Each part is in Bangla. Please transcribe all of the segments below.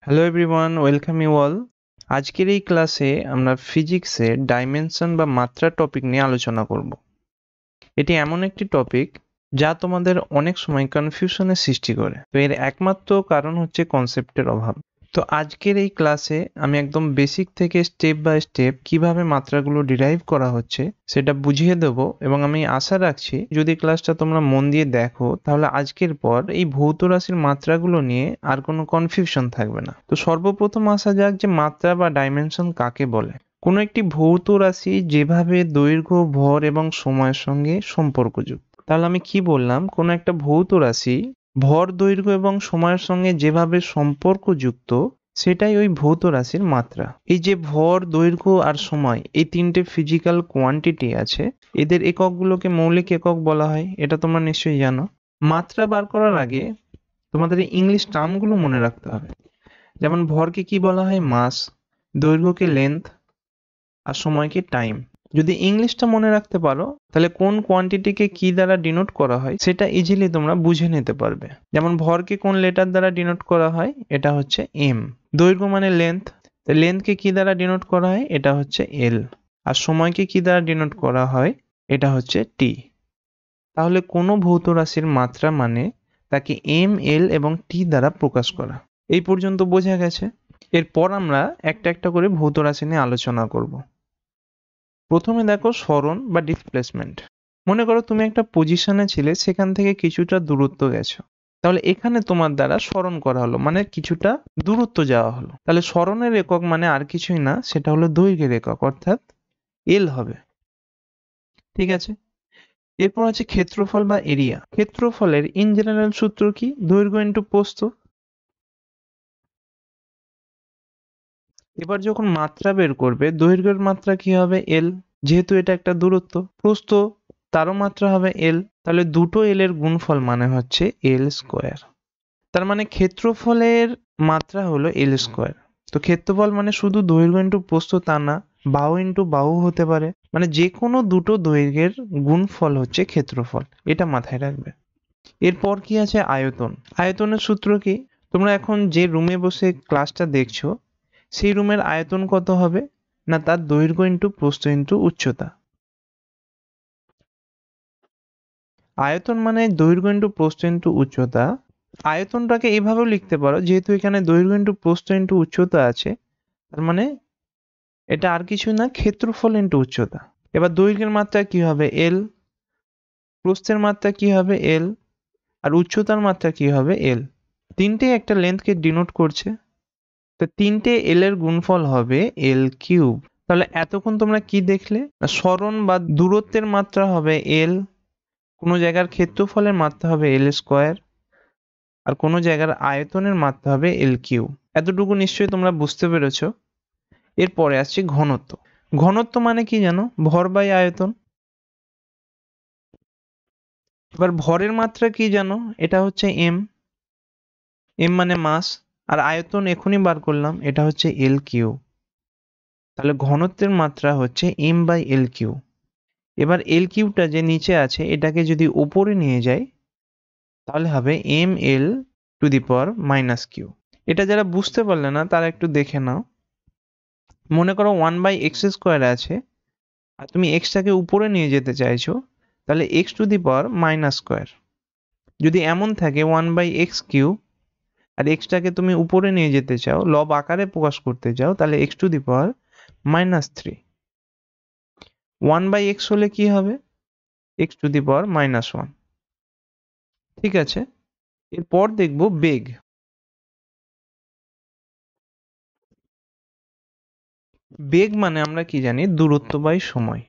Hello everyone, welcome you all. আজকের এই ক্লাসে আমরা ফিজিক্সের ডাইমেনশন বা মাত্রা টপিক নিয়ে আলোচনা করব। এটি এমন একটি টপিক যা তোমাদের অনেক সময় কনফিউশনের সৃষ্টি করে। তো এর একমাত্র কারণ হচ্ছে কনসেপ্টের অভাব। তো আজকের এই ক্লাসে আমি একদম বেসিক থেকে স্টেপ বাই স্টেপ কিভাবে মাত্রাগুলো ডিরাইভ করা হচ্ছে সেটা বুঝিয়ে দেব, এবং আমি আশা রাখছি যদি ক্লাসটা তোমরা মন দিয়ে দেখো তাহলে আজকের পর এই ভৌত রাশির মাত্রাগুলো নিয়ে আর কোনো কনফিউশন থাকবে না। তো সর্বপ্রথম আসা যাক যে মাত্রা বা ডাইমেনশন কাকে বলে। কোনো একটি ভৌত রাশি যেভাবে দৈর্ঘ্য, ভর এবং সময়ের সঙ্গে সম্পর্কযুক্ত। তাহলে আমি কি বললাম? কোনো একটা ভৌত রাশি ভর, দৈর্ঘ্য এবং সময়ের সঙ্গে যেভাবে সম্পর্কযুক্ত সেটাই ওই ভৌত রাশির মাত্রা। এই যে ভর, দৈর্ঘ্য আর সময়, এই তিনটে ফিজিক্যাল কোয়ান্টিটি আছে, এদের এককগুলোকে মৌলিক একক বলা হয়। এটা তোমরা নিশ্চয়ই জানো। মাত্রা বার করার আগে তোমাদের ইংলিশ টার্মগুলো মনে রাখতে হবে। যেমন ভরকে কি বলা হয়? মাস, দৈর্ঘ্যকে লেন্থ, আর সময়কে টাইম। যদি ইংলিশটা মনে রাখতে পারো তাহলে কোন কোয়ান্টিটিকে কি দ্বারা ডিনোট করা হয় সেটা ইজিলি তোমরা বুঝে নিতে পারবে। যেমন ভরকে কোন লেটার দ্বারা ডিনোট করা হয়? এটা হচ্ছে এম। দৈর্ঘ্য মানে লেন্থ, তো লেন্থকে কি দ্বারা ডিনোট করা হয়? এটা হচ্ছে এল। আর সময়কে কি দ্বারা ডিনোট করা হয়? এটা হচ্ছে টি। তাহলে কোনো ভৌত রাশির মাত্রা মানে তাকে এম, এল এবং টি দ্বারা প্রকাশ করা। এই পর্যন্ত বোঝা গেছে। এরপর আমরা একটা একটা করে ভৌত রাশি নিয়ে আলোচনা করব। প্রথমে দেখো সরণ বা ডিসপ্লেসমেন্ট। মনে করো তুমি একটা পজিশনে ছিলে, সেখান থেকে কিছুটা দূরত্ব গেছো। তাহলে এখানে তোমার দ্বারা সরণ করা হলো, মানে কিছুটা দূরত্ব যাওয়া হলো। তাহলে সরণের একক মানে আর কিছুই না, সেটা হলো দৈর্ঘ্যের একক, অর্থাৎ এল হবে। ঠিক আছে। এরপর আছে ক্ষেত্রফল বা এরিয়া। ক্ষেত্রফলের ইন জেনারেল সূত্র কি? দৈর্ঘ্য ইন্টু প্রস্থ। এবার যখন মাত্রা বের করবে, দৈর্ঘ্যের মাত্রা কি হবে? এল। যেহেতু এটা একটা দূরত্ব। প্রস্থ, তারও মাত্রা হবে এল। তাহলে দুটো এল এর গুণফল মানে হচ্ছে এল স্কোয়ার। তার মানে ক্ষেত্রফলের মাত্রা হলো এল স্কোয়ার। তো ক্ষেত্রফল মানে শুধু দৈর্ঘ্য ইন্টু প্রস্থ তা না, বাহু ইন্টু বাহু হতে পারে। মানে যে কোনো দুটো দৈর্ঘ্যের গুণফল হচ্ছে ক্ষেত্রফল, এটা মাথায় রাখবে। এরপর কি আছে? আয়তন। আয়তনের সূত্র কি? তোমরা এখন যে রুমে বসে ক্লাসটা দেখছো সেই রুমের আয়তন কত হবে? না তার দৈর্ঘ্য ইন্টু প্রস্থ ইন্টু উচ্চতা। আয়তন মানে দৈর্ঘ্য ইন্টু প্রস্থ ইন্টু উচ্চতা। আয়তনটাকে এভাবেও লিখতে পারো, যেহেতু এখানে দৈর্ঘ্য ইন্টু প্রস্থ ইন্টু উচ্চতা আছে, তার মানে এটা আর কিছু না, ক্ষেত্রফল ইন্টু উচ্চতা। এবার দৈর্ঘ্যের মাত্রা কি হবে? এল। প্রস্থের মাত্রা কি হবে? এল। আর উচ্চতার মাত্রা কি হবে? এল। তিনটেই একটা লেন্থকে ডিনোট করছে, তো তিনটে এল এর গুণফল হবে এল কিউব। তাহলে এতক্ষণ তোমরা কি দেখলে? সরণ বা দূরত্বের মাত্রা হবে এল, কোনো জায়গার ক্ষেত্রফলের মাত্রা হবে এল স্কোয়ার, আর কোনো জায়গার আয়তনের মাত্রা হবে এল কিউ। এতটুকু নিশ্চয়ই তোমরা বুঝতে পেরেছো। এরপরে আসছে ঘনত্ব। ঘনত্ব মানে কি জানো? ভর বাই আয়তন। এবার ভরের মাত্রা কি জানো? এটা হচ্ছে এম। এম মানে মাস। আর আয়তন এখনই বার করলাম, এটা হচ্ছে এল কিউ। তাহলে ঘনত্বের মাত্রা হচ্ছে এম বাই এল কিউ। এবার এল কিউটা যে নিচে আছে এটাকে যদি উপরে নিয়ে যাই তাহলে হবে M L to the power minus Q. এটা যারা বুঝতে পারলে না তারা একটু দেখে নাও। মনে করো 1/x স্কোয়ার আছে, আর তুমি এক্সটাকে উপরে নিয়ে যেতে চাইছো, তাহলে x two the power minus square. যদি এমন থাকে 1/x কিউব, আর এক্সটাকে তুমি উপরে নিয়ে যেতে চাও, লব আকারে প্রকাশ করতে চাও, তাহলে x two the power -3। 1/x হলে কি হবে? X two the power -1। ঠিক আছে। এরপর দেখব বেগ। বেগ মানে আমরা কি জানি? দূরত্ব বাই সময়,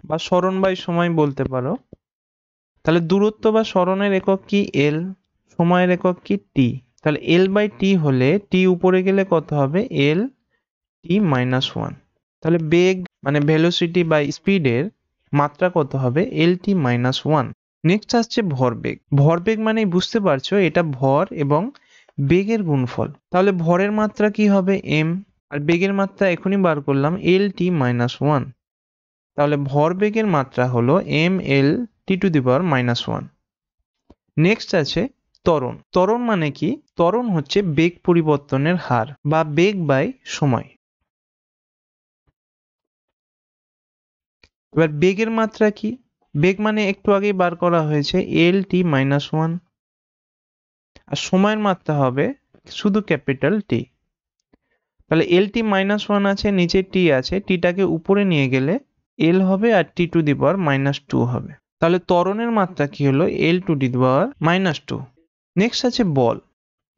বা সরণ বাই সময় বলতে পারো। তাহলে দূরত্ব বা সরণের একক কি? এল। সময়ের একক কি? টি। তাহলে এল বাই টি হলে টি উপরে গেলে কত হবে? এল টি -1। তাহলে বেগ মানে ভেলোসিটি বা স্পিডের মাত্রা কত হবে? এল টি -1। নেক্সট আসছে ভরবেগ। ভরবেগ মানে বুঝতে পারছো, এটা ভর এবং বেগের গুণফল। তাহলে ভরের মাত্রা কি হবে? এম। আর বেগের মাত্রা এখনই বার করলাম, এল টি -1। তাহলে ভরবেগের মাত্রা হলো M L T to the power -1। Next আছে ত্বরণ। ত্বরণ মানে কি? ত্বরণ হচ্ছে বেগ পরিবর্তনের হার বা বেগ বাই সময়। এবার বেগের মাত্রা কি? বেগ মানে একটু আগেই বার করা হয়েছে lt-1, আর সময়ের মাত্রা হবে শুধু ক্যাপিটাল টি। তাহলে lt-1 আছে, নিচে টি আছে, টিটাকে উপরে নিয়ে গেলে l হবে আর t⁻²² হবে। তাহলে ত্বরণের মাত্রা কি হলো? l⁻²। নেক্সট আছে বল।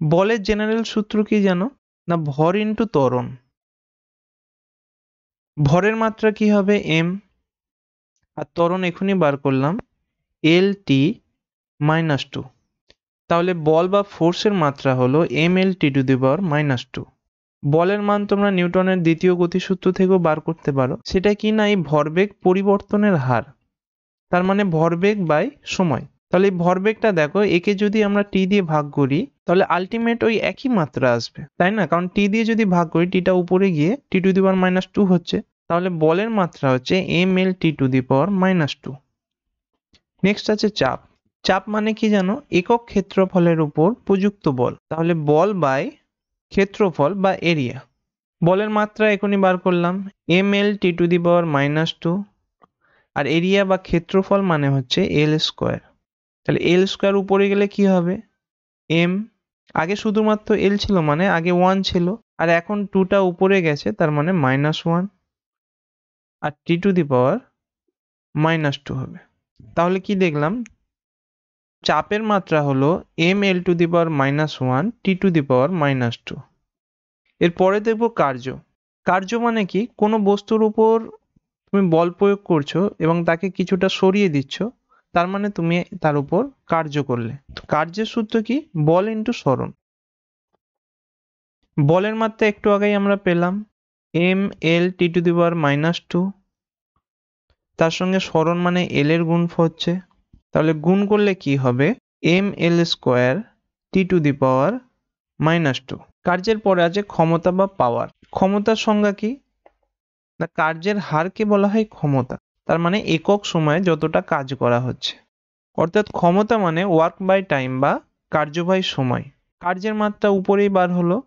বলের জেনারেল সূত্র কি জানো? না ভর ইন্টু ত্বরণ। ভরের মাত্রা কি হবে? m, আর ত্বরণ এখনই বার করলাম lt-2। তাহলে বল বা ফোর্সের মাত্রা হলো mlt⁻²। বলের মান তোমরা নিউটনের দ্বিতীয় গতিসূত্র থেকেও বার করতে পারো। সেটা কি না এই ভরবেগ পরিবর্তনের হার, তার মানে ভরবেগ বাই সময়। তাহলে এই ভরবেগটা দেখো, একে যদি আমরা টি দিয়ে ভাগ করি তাহলে আলটিমেট ওই একই মাত্রা আসবে, তাই না? কারণ টি দিয়ে যদি ভাগ করি টিটা উপরে গিয়ে t⁻² হচ্ছে। তাহলে বলের মাত্রা হচ্ছে mlt⁻²। নেক্সট আছে চাপ। চাপ মানে কি জানো? একক ক্ষেত্রফলের উপর প্রযুক্ত বল। তাহলে বল বাই ক্ষেত্রফল বা এরিয়া। বলের মাত্রা এখনই বার করলাম mlt⁻², আর এরিয়া বা ক্ষেত্রফল মানে হচ্ছে l²। তাহলে l² উপরে গেলে কি হবে? m, আগে শুধুমাত্র l ছিল মানে আগে 1 ছিল, আর এখন 2টা উপরে গেছে তার মানে -1, আর t⁻² হবে। তাহলে কি দেখলাম? চাপের মাত্রা হলো ml⁻⁻1 t⁻²। এরপরে দেখব কার্য। কার্য মানে কি? কোনো বস্তুর উপর তুমি বল প্রয়োগ করছো এবং তাকে কিছুটা সরিয়ে দিচ্ছ, তার মানে তুমি তার উপর কার্য করলে। কার্যের সূত্র কি? বল ইন্টু সরণ। বলের মাত্রা একটু আগেই আমরা পেলাম mlt⁻², তার সঙ্গে সরণ মানে l এর গুণ হচ্ছে, তাহলে গুণ করলে কি হবে? ml² t⁻²। কার্যের পরে আছে ক্ষমতা বা পাওয়ার। ক্ষমতার সংজ্ঞা কি? না কার্যের হারকে বলা হয় ক্ষমতা, তার মানে একক সময়ে যতটা কাজ করা হচ্ছে। অর্থাৎ ক্ষমতা মানে ওয়ার্ক বাই টাইম বা কার্য বাই সময়। কার্যের মাত্রা উপরেই বার হলো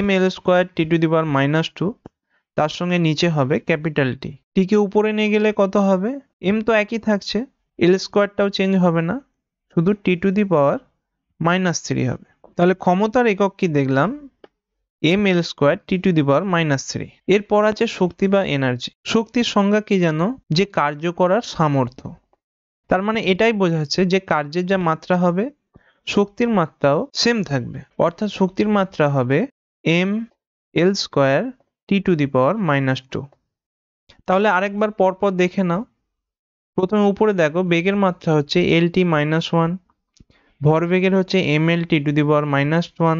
ml² t⁻², তার সঙ্গে নিচে হবে ক্যাপিটাল টি। টিকে উপরে নিয়ে গেলে কত হবে? m তো একই থাকছে, l²টাও চেঞ্জ হবে না, শুধু t⁻³ হবে। তাহলে ক্ষমতার একক কি দেখলাম? ml² t⁻³। এরপর আছে শক্তি বা এনার্জি। শক্তির সংজ্ঞা কি জানো? যে কার্য করার সামর্থ্য। তার মানে এটাই বোঝাচ্ছে যে কার্যের যা মাত্রা হবে শক্তির মাত্রাও সেম থাকবে, অর্থাৎ শক্তির মাত্রা হবে ml² t⁻²। তাহলে আরেকবার পরপর দেখে নাও। প্রথমে উপরে দেখো, বেগের মাত্রা হচ্ছে lt-1, ভরবেগের হচ্ছে mlt⁻²,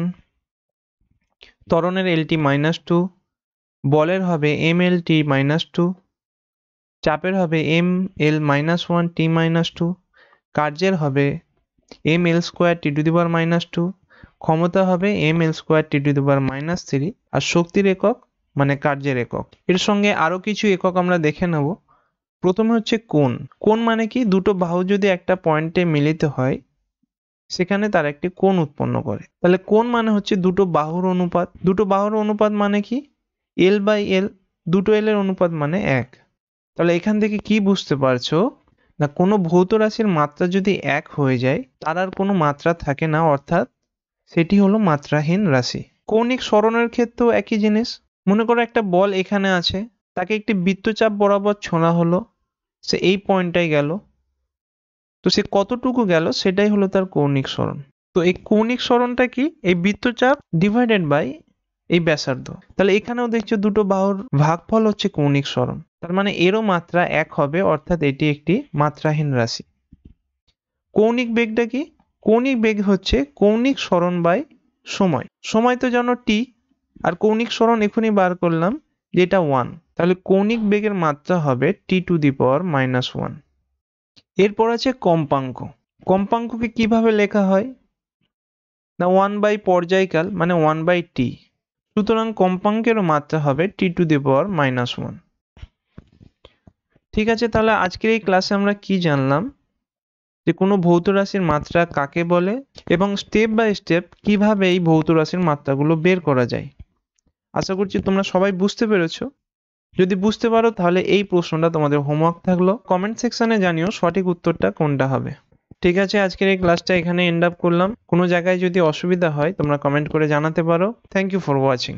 ত্বরণের lt-2, বলের হবে mlt-2, চাপের হবে ml-1 t-2, কার্যের হবে ml² t⁻², ক্ষমতা হবে ml² t⁻³ আর শক্তির একক মানে কার্যের একক। এর সঙ্গে আরো কিছু একক আমরা দেখে নেব। প্রথমে হচ্ছে কোণ। কোণ মানে কি? দুটো বাহু যদি একটা পয়েন্টে মিলিত হয় সেখানে তার একটি কোণ উৎপন্ন করে। তাহলে কোণ মানে হচ্ছে দুটো বাহুর অনুপাত। দুটো বাহুর অনুপাত মানে কি? l/l, দুটো l এর অনুপাত মানে 1। তাহলে এখান থেকে কি বুঝতে পারছো? না কোনো ভৌত রাশির মাত্রা যদি 1 হয়ে যায় তার আর কোনো মাত্রা থাকে না, অর্থাৎ সেটি হলো মাত্রাহীন রাশি। কৌণিক সরণের ক্ষেত্রেও একই জিনিস। মনে করো একটা বল এখানে আছে, তাকে একটি বৃত্তচাপ বরাবর ছোঁড়া হলো, সে এই পয়েন্টটাই গেল, তো সে কতটুকু গেল সেটাই হলো তার কৌণিক সরণ। তো এই কৌণিক সরণটা কি? এই বৃত্তচাপ ডিভাইডেড বাই এই ব্যাসার্ধ। তাহলে এখানেও দেখছো দুটো বাহুর ভাগফল হচ্ছে কৌণিক সরণ, তার মানে এরও মাত্রা 1 হবে, অর্থাৎ এটি একটি মাত্রাহীন রাশি। কৌণিক বেগটা কি? কৌণিক বেগ হচ্ছে কৌণিক সরণ বাই সময়। সময় তো জানো t, আর কৌণিক সরণ এখনই বার করলাম যেটা 1, তাহলে কৌণিক বেগের মাত্রা হবে t⁻⁻1। এরপর আছে কম্পাঙ্ক। কম্পাঙ্ককে কিভাবে লেখা হয়? না 1 পর্যায়কাল মানে 1/t, সুতরাং কম্পাঙ্কেরও মাত্রা হবে t⁻⁻1। ঠিক আছে, তাহলে আজকের এই ক্লাসে আমরা কি জানলাম? যে কোনো ভৌত রাশির মাত্রা কাকে বলে এবং স্টেপ বাই স্টেপ কিভাবে এই ভৌত রাশির মাত্রাগুলো বের করা যায়। আশা করছি তোমরা সবাই বুঝতে পেরেছো। যদি বুঝতে পারো তাহলে এই প্রশ্নটা তোমাদের হোমওয়ার্ক থাকলো, কমেন্ট সেকশনে জানিও সঠিক উত্তরটা কোনটা হবে। ঠিক আছে, আজকের এই ক্লাসটা এখানে এন্ড আপ করলাম। কোনো জায়গায় যদি অসুবিধা হয় তোমরা কমেন্ট করে জানাতে পারো। Thank you for watching.